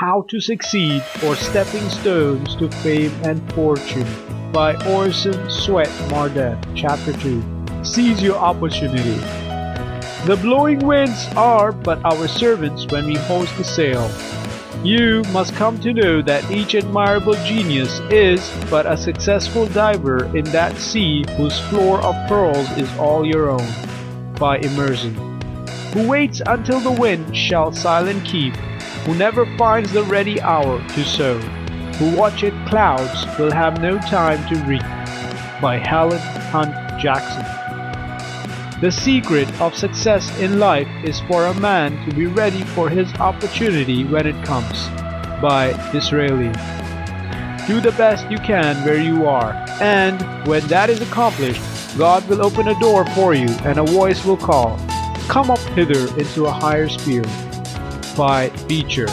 How to Succeed or Stepping Stones to Fame and Fortune by Orson Swett Marden. Chapter 2. Seize Your Opportunity. The blowing winds are but our servants when we hoist the sail. You must come to know that each admirable genius is but a successful diver in that sea whose floor of pearls is all your own. By Emerson. Who waits until the wind shall silent keep, who never finds the ready hour to sow, who watcheth clouds will have no time to reap. By Helen Hunt Jackson. The secret of success in life is for a man to be ready for his opportunity when it comes. By Disraeli. Do the best you can where you are, and when that is accomplished, God will open a door for you and a voice will call, "Come up hither into a higher sphere." By Beecher.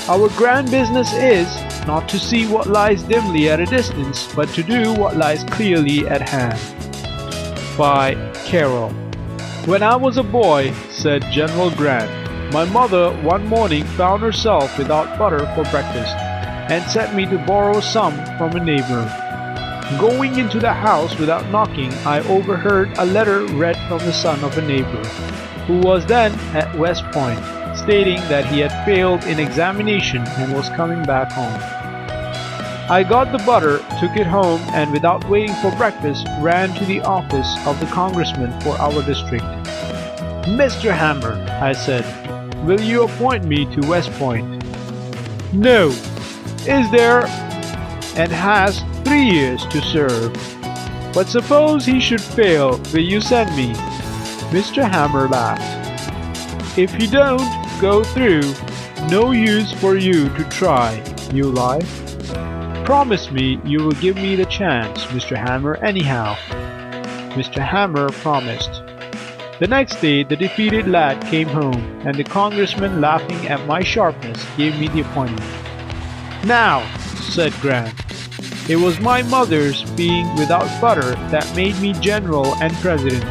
Our grand business is not to see what lies dimly at a distance, but to do what lies clearly at hand. By Carroll. When I was a boy, said General Grant, my mother one morning found herself without butter for breakfast, and sent me to borrow some from a neighbor. Going into the house without knocking, I overheard a letter read from the son of a neighbor, who was then at West Point, stating that he had failed in examination and was coming back home. I got the butter, took it home, and without waiting for breakfast, ran to the office of the congressman for our district. "Mr. Hammer," I said, "will you appoint me to West Point?" "No." "Is there?" "And has 3 years to serve." "But suppose he should fail, will you send me?" Mr. Hammer laughed. "If you don't go through, no use for you to try, you lie. Promise me you will give me the chance, Mr. Hammer, anyhow." Mr. Hammer promised. The next day the defeated lad came home, and the congressman, laughing at my sharpness, gave me the appointment. "Now," said Grant, "it was my mother's being without butter that made me general and president."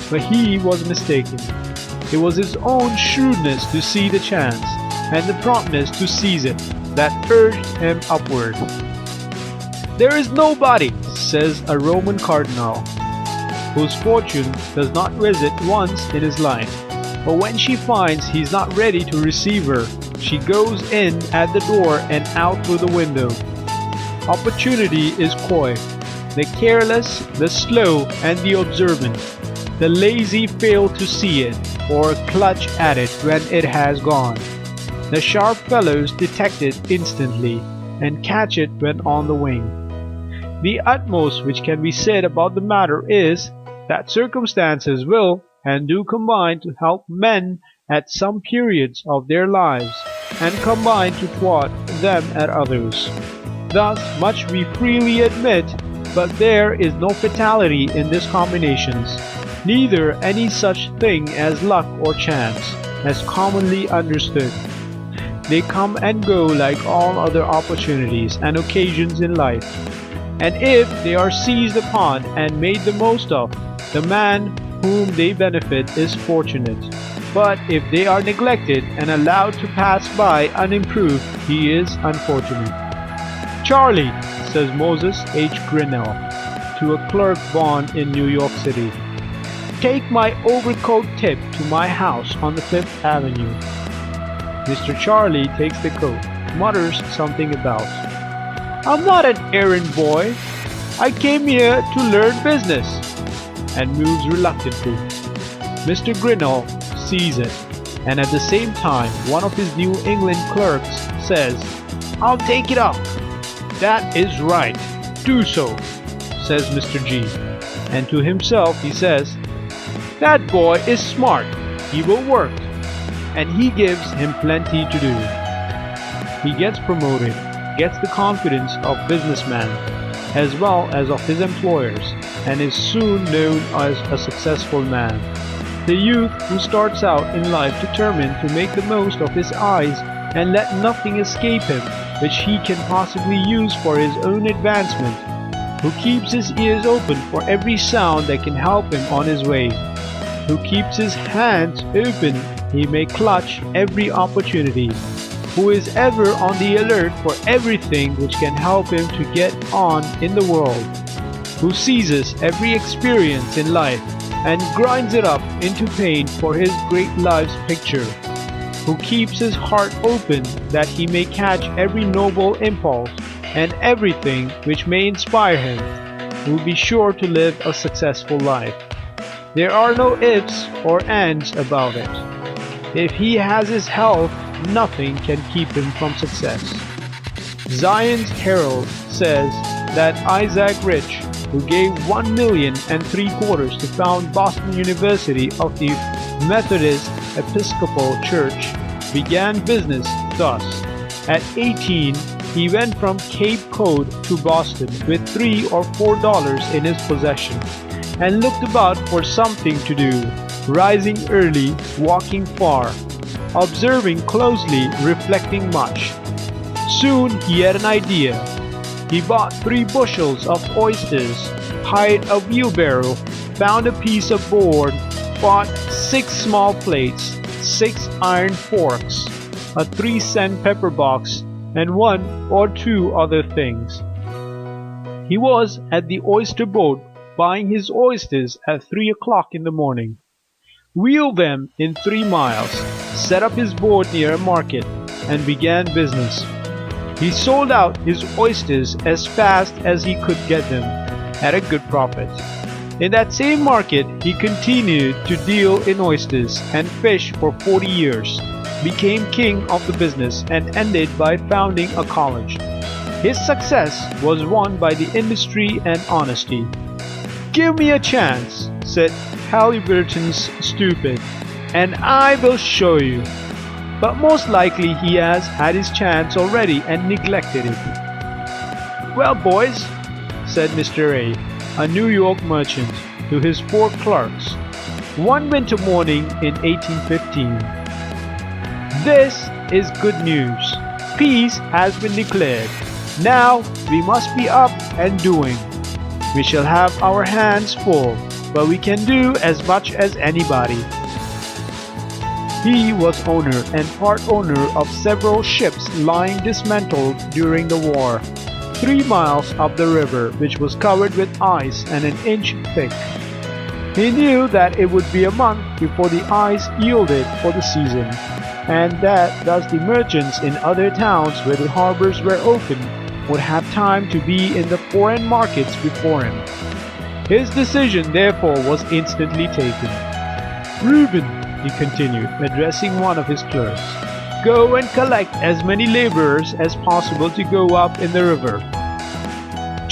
But he was mistaken. It was his own shrewdness to see the chance, and the promptness to seize it, that urged him upward. "There is nobody," says a Roman cardinal, "whose fortune does not visit once in his life, but when she finds he's not ready to receive her, she goes in at the door and out through the window." Opportunity is coy. The careless, the slow, and the observant, the lazy fail to see it, or clutch at it when it has gone. The sharp fellows detect it instantly, and catch it when on the wing. The utmost which can be said about the matter is, that circumstances will and do combine to help men at some periods of their lives, and combine to thwart them at others. Thus much we freely admit, but there is no fatality in these combinations, neither any such thing as luck or chance, as commonly understood. They come and go like all other opportunities and occasions in life, and if they are seized upon and made the most of, the man whom they benefit is fortunate. But if they are neglected and allowed to pass by unimproved, he is unfortunate. "Charlie," says Moses H. Grinnell to a clerk born in New York City, "take my overcoat tip to my house on the 5th Avenue." Mr. Charlie takes the coat, mutters something about, "I'm not an errand boy. I came here to learn business," and moves reluctantly. Mr. Grinnell sees it, and at the same time one of his New England clerks says, "I'll take it up." "That is right. Do so," says Mr. G. And to himself he says, "That boy is smart. He will work." And he gives him plenty to do. He gets promoted, gets the confidence of businessmen, as well as of his employers, and is soon known as a successful man. The youth who starts out in life determined to make the most of his eyes and let nothing escape him which he can possibly use for his own advancement, who keeps his ears open for every sound that can help him on his way, who keeps his hands open he may clutch every opportunity, who is ever on the alert for everything which can help him to get on in the world, who seizes every experience in life and grinds it up into paint for his great life's picture, who keeps his heart open that he may catch every noble impulse and everything which may inspire him, will be sure to live a successful life. There are no ifs or ands about it. If he has his health, nothing can keep him from success. Zion's Herald says that Isaac Rich, who gave $1.75 million to found Boston University of the Methodist Episcopal Church, began business thus. At 18, he went from Cape Cod to Boston with $3 or $4 in his possession, and looked about for something to do, rising early, walking far, observing closely, reflecting much. Soon he had an idea. He bought 3 bushels of oysters, hired a wheelbarrow, found a piece of board, bought 6 small plates, 6 iron forks, a 3-cent pepper box, and 1 or 2 other things. He was at the oyster boat buying his oysters at 3 o'clock in the morning, wheeled them in 3 miles, set up his boat near a market, and began business. He sold out his oysters as fast as he could get them, at a good profit. In that same market he continued to deal in oysters and fish for 40 years, became king of the business, and ended by founding a college. His success was won by the industry and honesty. "Give me a chance," said Halliburton's stupid, "and I will show you." But most likely he has had his chance already and neglected it. "Well, boys," said Mr. A, a New York merchant, to his 4 clerks, one winter morning in 1815, "this is good news. Peace has been declared. Now we must be up and doing. We shall have our hands full, but we can do as much as anybody." He was owner and part owner of several ships lying dismantled during the war, 3 miles up the river, which was covered with ice and an inch thick. He knew that it would be a month before the ice yielded for the season, and that thus the merchants in other towns where the harbors were open would have time to be in the foreign markets before him. His decision therefore was instantly taken. "Reuben," he continued, addressing one of his clerks, "go and collect as many laborers as possible to go up in the river.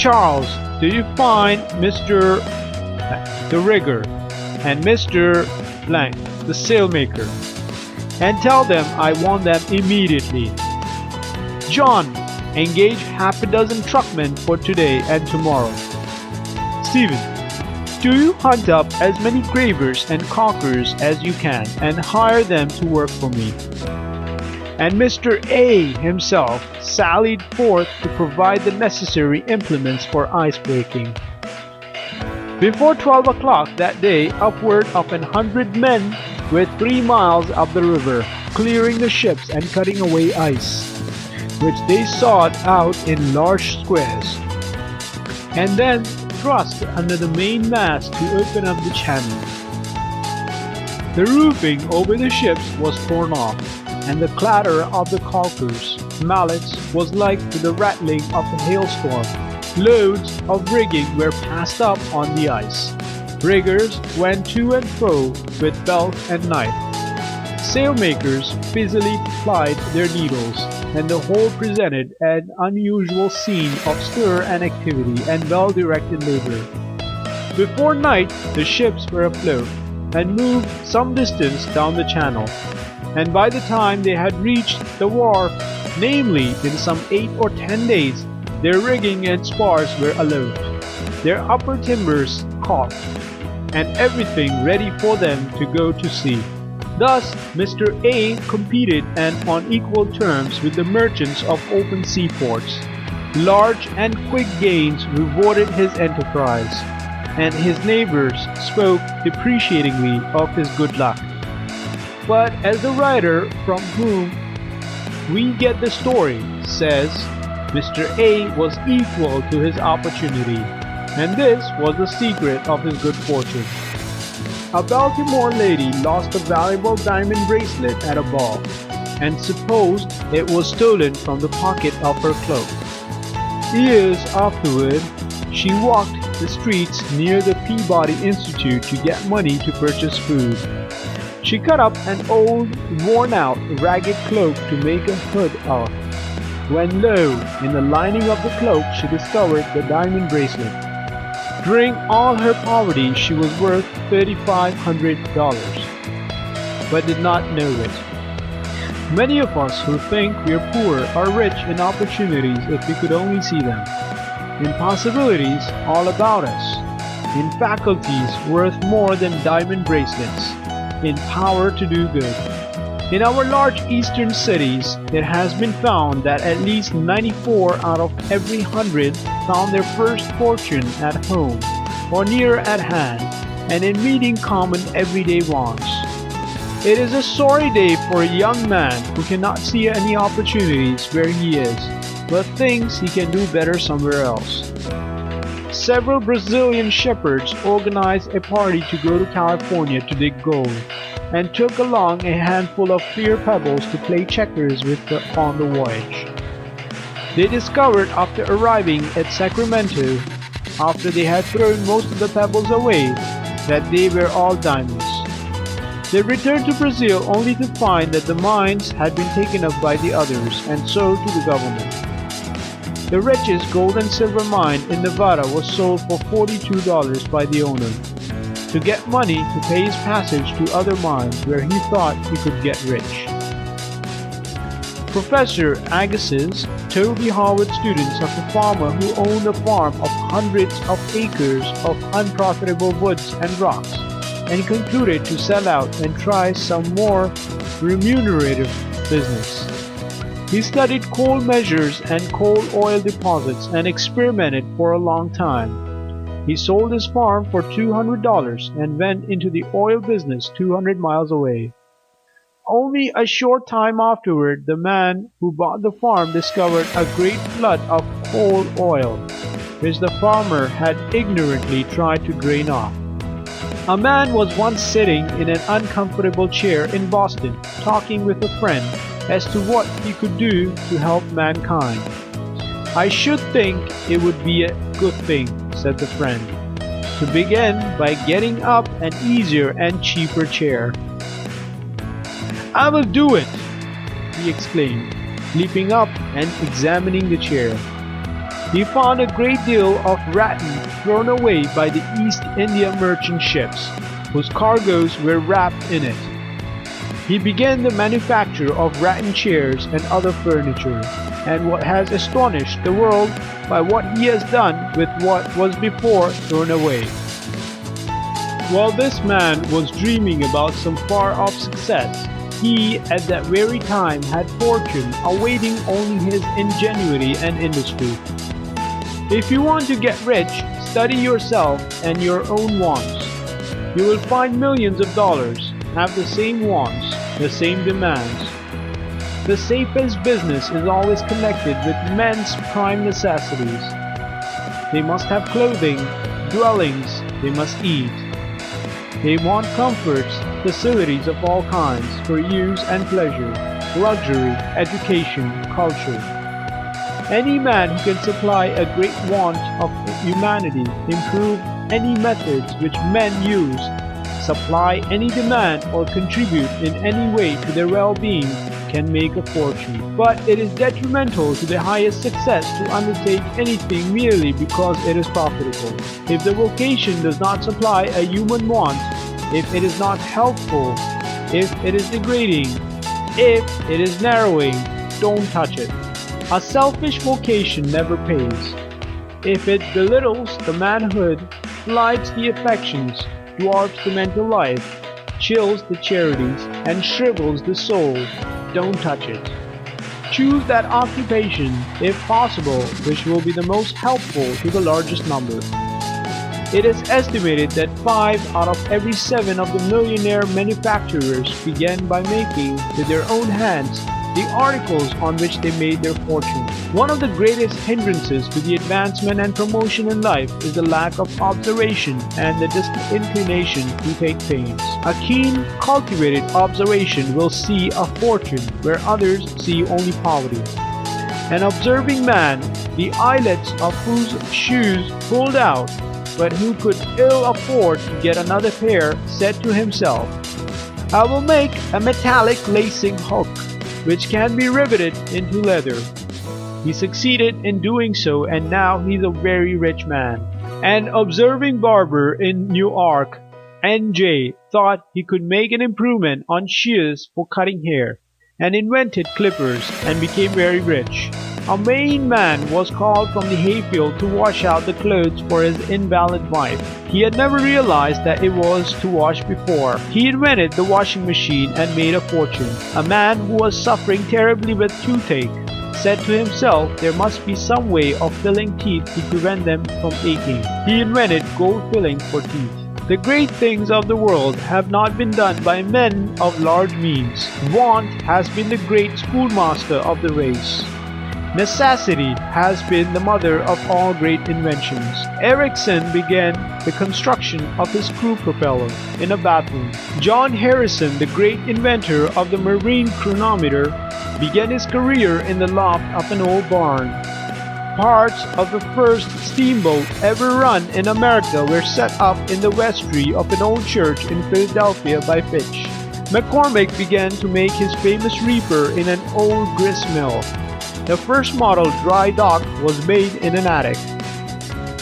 Charles, do you find Mr. the rigger and Mr. the sailmaker, and tell them I want them immediately. John, engage half a dozen truckmen for today and tomorrow. Stephen, do you hunt up as many gravers and caulkers as you can and hire them to work for me." And Mr. A himself sallied forth to provide the necessary implements for ice breaking. Before 12 o'clock that day, upward of 100 men were 3 miles up the river, clearing the ships and cutting away ice, which they sawed out in large squares, and then thrust under the main mast to open up the channel. The roofing over the ships was torn off, and the clatter of the caulkers' mallets was like to the rattling of a hailstorm. Loads of rigging were passed up on the ice. Riggers went to and fro with belt and knife. Sailmakers busily plied their needles, and the whole presented an unusual scene of stir and activity and well-directed labor. Before night the ships were afloat, and moved some distance down the channel, and by the time they had reached the wharf, namely in some 8 or 10 days, their rigging and spars were aloft, their upper timbers caulked, and everything ready for them to go to sea. Thus Mr. A competed and on equal terms with the merchants of open seaports. Large and quick gains rewarded his enterprise, and his neighbors spoke depreciatingly of his good luck. But as the writer from whom We get the story, says Mr. A was equal to his opportunity, and this was the secret of his good fortune. A Baltimore lady lost a valuable diamond bracelet at a ball, and supposed it was stolen from the pocket of her cloak. Years afterward, she walked the streets near the Peabody Institute to get money to purchase food. She cut up an old, worn-out, ragged cloak to make a hood of, when lo, in the lining of the cloak she discovered the diamond bracelet. During all her poverty she was worth $3,500, but did not know it. Many of us who think we are poor are rich in opportunities if we could only see them, in possibilities all about us, in faculties worth more than diamond bracelets, in power to do good. In our large eastern cities, it has been found that at least 94 out of every 100 found their first fortune at home or near at hand and in meeting common everyday wants. It is a sorry day for a young man who cannot see any opportunities where he is, but thinks he can do better somewhere else. Several Brazilian shepherds organized a party to go to California to dig gold, and took along a handful of clear pebbles to play checkers with on the voyage. They discovered after arriving at Sacramento, after they had thrown most of the pebbles away, that they were all diamonds. They returned to Brazil only to find that the mines had been taken up by the others and sold to the government. The richest gold and silver mine in Nevada was sold for $42 by the owner, to get money to pay his passage to other mines where he thought he could get rich. Professor Agassiz told the Harvard students of a farmer who owned a farm of hundreds of acres of unprofitable woods and rocks, and concluded to sell out and try some more remunerative business. He studied coal measures and coal oil deposits and experimented for a long time. He sold his farm for $200 and went into the oil business 200 miles away. Only a short time afterward, the man who bought the farm discovered a great flood of coal oil, which the farmer had ignorantly tried to drain off. A man was once sitting in an uncomfortable chair in Boston, talking with a friend as to what he could do to help mankind. "I should think it would be a good thing," said the friend, "to begin by getting up an easier and cheaper chair." "I will do it!" he exclaimed, leaping up and examining the chair. He found a great deal of rattan thrown away by the East India merchant ships, whose cargoes were wrapped in it. He began the manufacture of rattan chairs and other furniture, and what has astonished the world by what he has done with what was before thrown away. While this man was dreaming about some far-off success, he at that very time had fortune awaiting only his ingenuity and industry. If you want to get rich, study yourself and your own wants. You will find millions of dollars have the same wants, the same demands. The safest business is always connected with men's prime necessities. They must have clothing, dwellings, they must eat. They want comforts, facilities of all kinds for use and pleasure, luxury, education, culture. Any man who can supply a great want of humanity, improve any methods which men use, supply any demand or contribute in any way to their well-being, can make a fortune. But it is detrimental to the highest success to undertake anything merely because it is profitable. If the vocation does not supply a human want, if it is not helpful, if it is degrading, if it is narrowing, don't touch it. A selfish vocation never pays. If it belittles the manhood, blights the affections, dwarfs the mental life, chills the charities, and shrivels the soul, don't touch it. Choose that occupation, if possible, which will be the most helpful to the largest number. It is estimated that 5 out of every 7 of the millionaire manufacturers began by making, with their own hands, the articles on which they made their fortune. One of the greatest hindrances to the advancement and promotion in life is the lack of observation and the disinclination to take pains. A keen, cultivated observation will see a fortune where others see only poverty. An observing man, the eyelets of whose shoes pulled out, but who could ill afford to get another pair, said to himself, "I will make a metallic lacing hook, which can be riveted into leather." He succeeded in doing so, and now he's a very rich man. An observing barber in Newark, NJ, thought he could make an improvement on shears for cutting hair, and invented clippers and became very rich. A Maine man was called from the hayfield to wash out the clothes for his invalid wife. He had never realized that it was to wash before. He invented the washing machine and made a fortune. A man who was suffering terribly with toothache said to himself there must be some way of filling teeth to prevent them from aching. He invented gold filling for teeth. The great things of the world have not been done by men of large means. Want has been the great schoolmaster of the race. Necessity has been the mother of all great inventions. Ericsson began the construction of his screw propeller in a bathroom. John Harrison, the great inventor of the marine chronometer, began his career in the loft of an old barn. Parts of the first steamboat ever run in America were set up in the vestry of an old church in Philadelphia by Fitch. McCormick began to make his famous reaper in an old grist mill. The first model dry dock was made in an attic.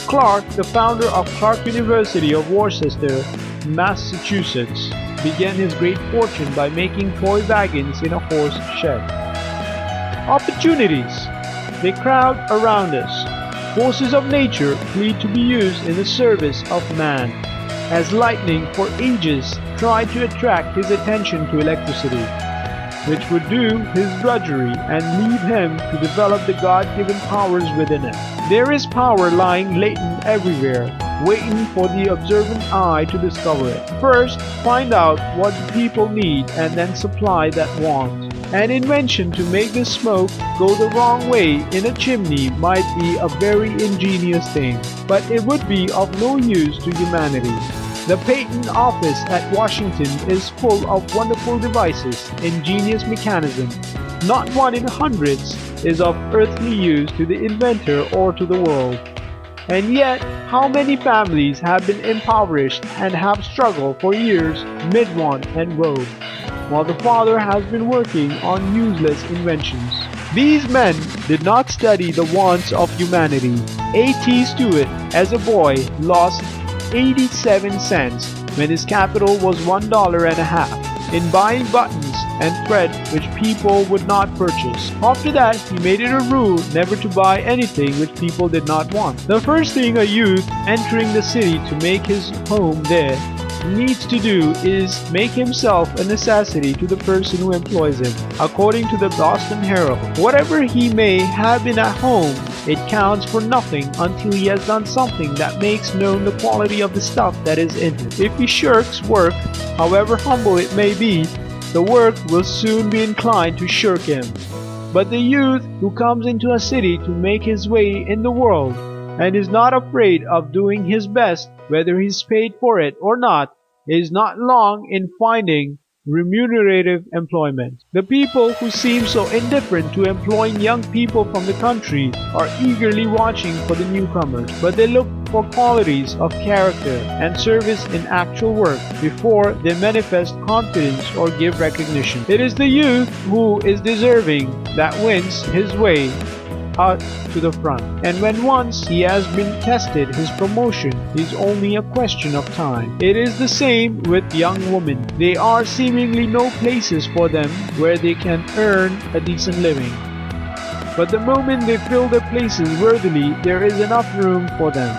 Clark, the founder of Clark University of Worcester, Massachusetts, began his great fortune by making toy wagons in a horse shed. Opportunities. They crowd around us. Forces of nature plead to be used in the service of man. As lightning for ages tried to attract his attention to electricity, which would do his drudgery and leave him to develop the God-given powers within him. There is power lying latent everywhere, waiting for the observant eye to discover it. First, find out what the people need and then supply that want. An invention to make the smoke go the wrong way in a chimney might be a very ingenious thing, but it would be of no use to humanity. The patent office at Washington is full of wonderful devices, ingenious mechanisms. Not one in hundreds is of earthly use to the inventor or to the world. And yet, how many families have been impoverished and have struggled for years mid want and woe, while the father has been working on useless inventions. These men did not study the wants of humanity. A.T. Stewart, as a boy, lost 87 cents when his capital was $1.50 in buying buttons and thread which people would not purchase. After that, he made it a rule never to buy anything which people did not want. The first thing a youth entering the city to make his home there needs to do is make himself a necessity to the person who employs him. According to the Boston Herald, whatever he may have been at home, it counts for nothing until he has done something that makes known the quality of the stuff that is in it. If he shirks work, however humble it may be, the work will soon be inclined to shirk him. But the youth who comes into a city to make his way in the world and is not afraid of doing his best, whether he's paid for it or not, is not long in finding remunerative employment. The people who seem so indifferent to employing young people from the country are eagerly watching for the newcomers, but they look for qualities of character and service in actual work before they manifest confidence or give recognition. It is the youth who is deserving that wins his way out to the front, and when once he has been tested, his promotion is only a question of time. It is the same with young women. There are seemingly no places for them where they can earn a decent living, but the moment they fill their places worthily, there is enough room for them,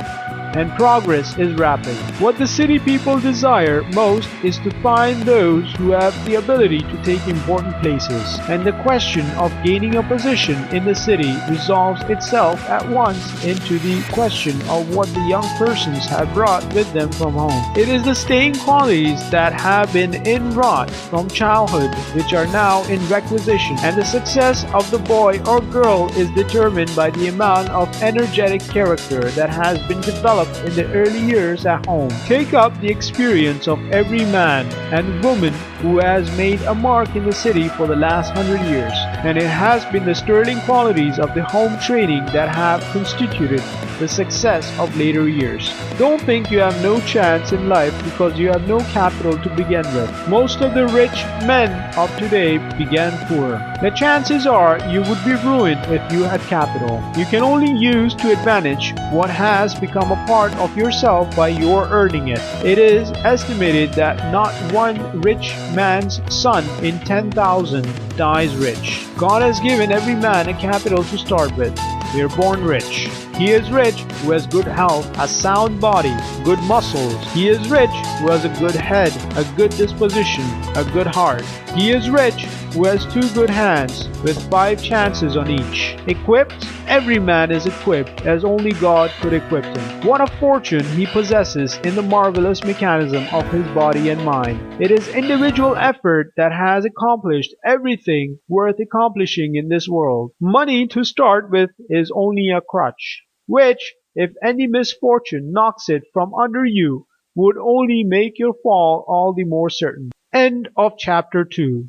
and progress is rapid. What the city people desire most is to find those who have the ability to take important places, and the question of gaining a position in the city resolves itself at once into the question of what the young persons have brought with them from home. It is the staying qualities that have been inwrought from childhood which are now in requisition, and the success of the boy or girl is determined by the amount of energetic character that has been developed in the early years at home. Take up the experience of every man and woman who has made a mark in the city for the last 100 years, and it has been the sterling qualities of the home training that have constituted the success of later years. Don't think you have no chance in life because you have no capital to begin with. Most of the rich men of today began poor. The chances are you would be ruined if you had capital. You can only use to advantage what has become a part of yourself by your earning it. It is estimated that not one rich man's son in 10,000 dies rich. God has given every man a capital to start with. We are born rich. He is rich who has good health, a sound body, good muscles. He is rich who has a good head, a good disposition, a good heart. He is rich who has two good hands with 5 chances on each. Equipped? Every man is equipped as only God could equip him. What a fortune he possesses in the marvelous mechanism of his body and mind. It is individual effort that has accomplished everything worth accomplishing in this world. Money to start with is only a crutch, which, if any misfortune knocks it from under you, would only make your fall all the more certain. End of chapter 2.